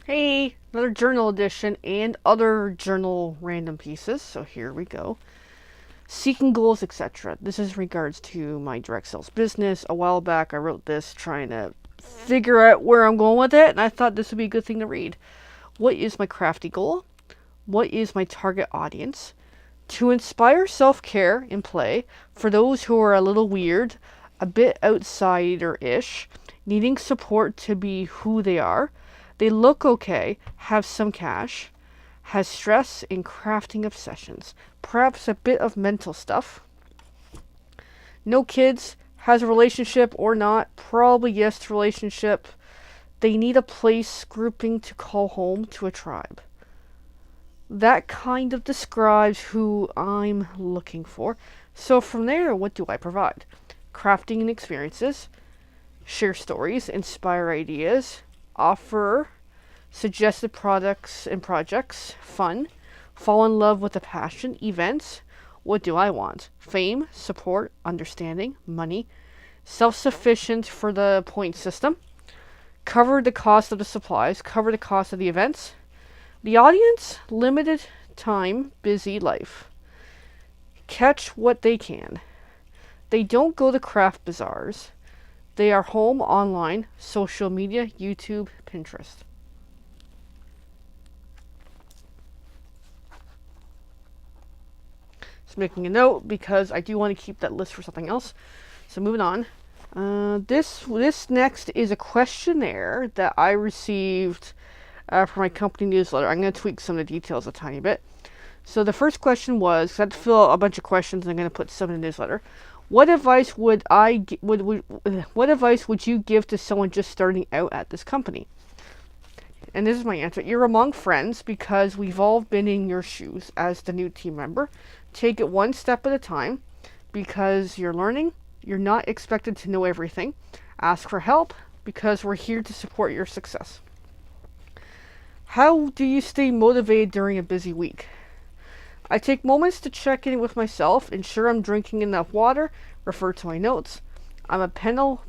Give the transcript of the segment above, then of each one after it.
Hey, another journal edition and other journal random pieces. So here we go. Seeking goals, etc. This is in regards to my direct sales business. A while back, I wrote this trying to figure out where I'm going with it, and I thought this would be a good thing to read. What is my crafty goal? What is my target audience? To inspire self care and play for those who are a little weird, a bit outsider ish, needing support to be who they are. They look okay, have some cash, has stress in crafting obsessions, perhaps a bit of mental stuff. No kids, has a relationship or not, probably yes to relationship. They need a place grouping to call home to a tribe. That kind of describes who I'm looking for. So from there, what do I provide? Crafting and experiences, share stories, inspire ideas, offer suggested products and projects, fun, fall in love with a passion, events. What do I want? Fame, support, understanding, money, self sufficient for the point system, cover the cost of the supplies, cover the cost of the events. The audience, limited time, busy life. Catch what they can. They don't go to craft bazaars. They are home, online, social media, YouTube, Pinterest. Just making a note because I do want to keep that list for something else. So moving on. This next is a questionnaire that I received for my company newsletter. I'm going to tweak some of the details a tiny bit. So the first question was, I had to fill out a bunch of questions and I'm going to put some in the newsletter. What advice would what advice would you give to someone just starting out at this company? And this is my answer. You're among friends because we've all been in your shoes as the new team member. Take it one step at a time because you're learning. You're not expected to know everything. Ask for help because we're here to support your success. How do you stay motivated during a busy week? I take moments to check in with myself, ensure I'm drinking enough water, refer to my notes. I'm a pencil,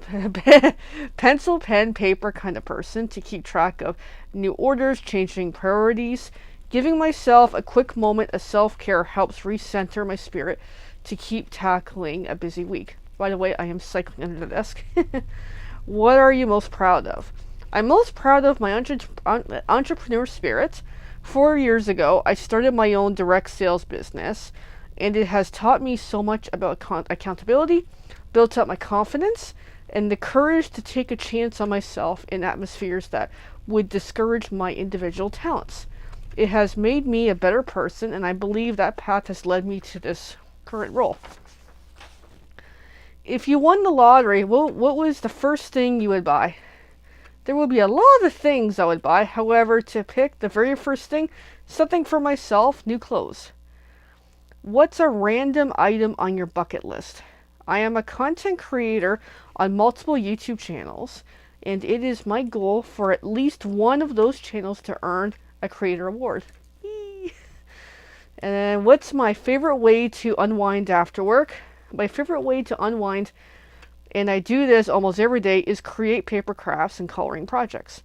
pen, paper kind of person to keep track of new orders, changing priorities. Giving myself a quick moment of self-care helps recenter my spirit to keep tackling a busy week. By the way, I am cycling under the desk. What are you most proud of? I'm most proud of my entrepreneur spirit. 4 years ago, I started my own direct sales business, and it has taught me so much about accountability, built up my confidence, and the courage to take a chance on myself in atmospheres that would discourage my individual talents. It has made me a better person, and I believe that path has led me to this current role. If you won the lottery, what was the first thing you would buy? There will be a lot of things I would buy. However, to pick the very first thing, something for myself, new clothes. What's a random item on your bucket list? I am a content creator on multiple YouTube channels, and it is my goal for at least one of those channels to earn a creator award. And what's my favorite way to unwind after work? My favorite way to unwind, and I do this almost every day, is create paper crafts and coloring projects.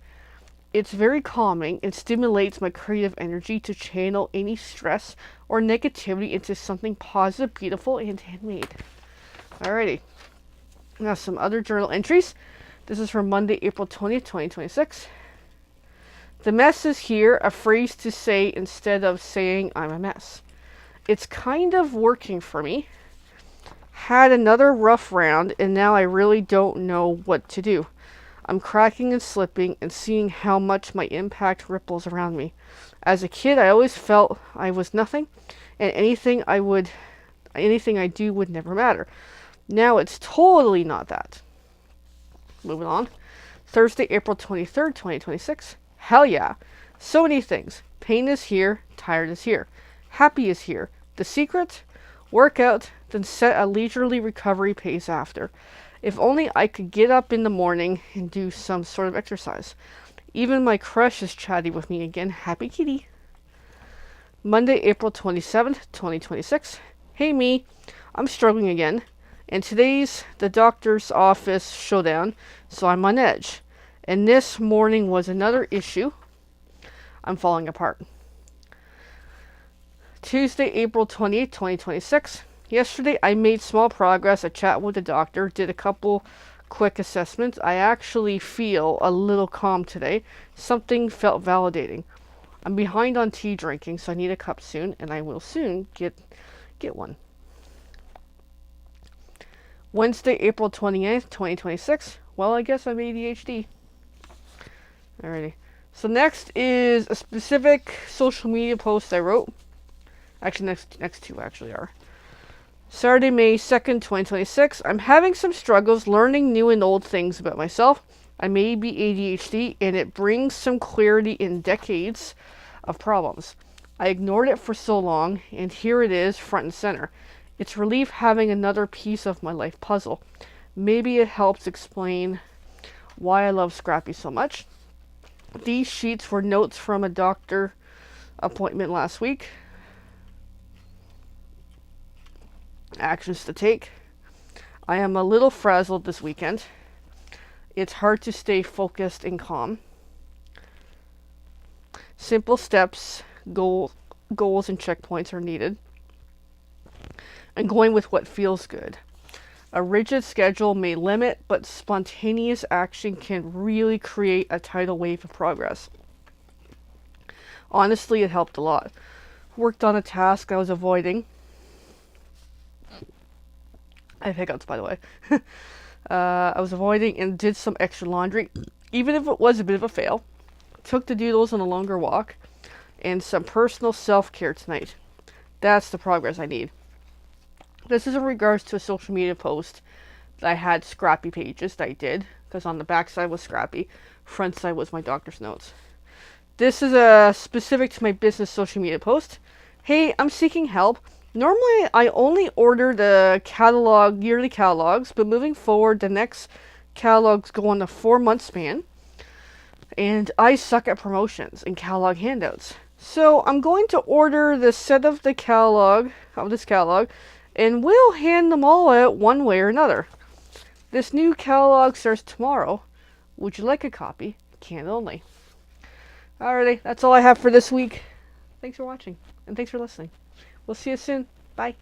It's very calming and stimulates my creative energy to channel any stress or negativity into something positive, beautiful, and handmade. Alrighty. Now some other journal entries. This is from Monday, April 20th, 2026. The mess is here, a phrase to say instead of saying I'm a mess. It's kind of working for me. Had another rough round, and now I really don't know what to do. I'm cracking and slipping and seeing how much my impact ripples around me. As a kid, I always felt I was nothing, and anything I do would never matter. Now it's totally not that. Moving on. Thursday, April 23rd, 2026. Hell yeah. So many things. Pain is here, tired is here. Happy is here. The secret? Work out, then set a leisurely recovery pace after. If only I could get up in the morning and do some sort of exercise. Even my crush is chatty with me again. Happy kitty. Monday, April 27th, 2026. Hey me, I'm struggling again. And today's the doctor's office showdown, so I'm on edge. And this morning was another issue. I'm falling apart. Tuesday, April 28th, 2026. Yesterday, I made small progress. I chat with the doctor, did a couple quick assessments. I actually feel a little calm today. Something felt validating. I'm behind on tea drinking, so I need a cup soon, and I will soon get one. Wednesday, April 28th, 2026. Well, I guess I'm ADHD. Alrighty. So next is a specific social media post I wrote. Actually, next two actually are. Saturday, May 2nd, 2026. I'm having some struggles learning new and old things about myself. I may be ADHD, and it brings some clarity in decades of problems. I ignored it for so long, and here it is, front and center. It's relief having another piece of my life puzzle. Maybe it helps explain why I love Scrappy so much. These sheets were notes from a doctor appointment last week. Actions to take. I am a little frazzled this weekend. It's hard to stay focused and calm. Simple steps, goals and checkpoints are needed. And going with what feels good. A rigid schedule may limit, but spontaneous action can really create a tidal wave of progress. Honestly, it helped a lot. Worked on a task I was avoiding. I have hiccups, by the way. I was avoiding and did some extra laundry, even if it was a bit of a fail. Took the doodles on a longer walk, and some personal self-care tonight. That's the progress I need. This is in regards to a social media post that I had Scrappy pages that I did, because on the back side was Scrappy, front side was my doctor's notes. This is specific to my business social media post. Hey, I'm seeking help. Normally, I only order the yearly catalogs, but moving forward, the next catalogs go on a 4-month span, and I suck at promotions and catalog handouts. So I'm going to order the set of this catalog, and we'll hand them all out one way or another. This new catalog starts tomorrow. Would you like a copy? Can only. Alrighty, that's all I have for this week. Thanks for watching, and thanks for listening. We'll see you soon. Bye.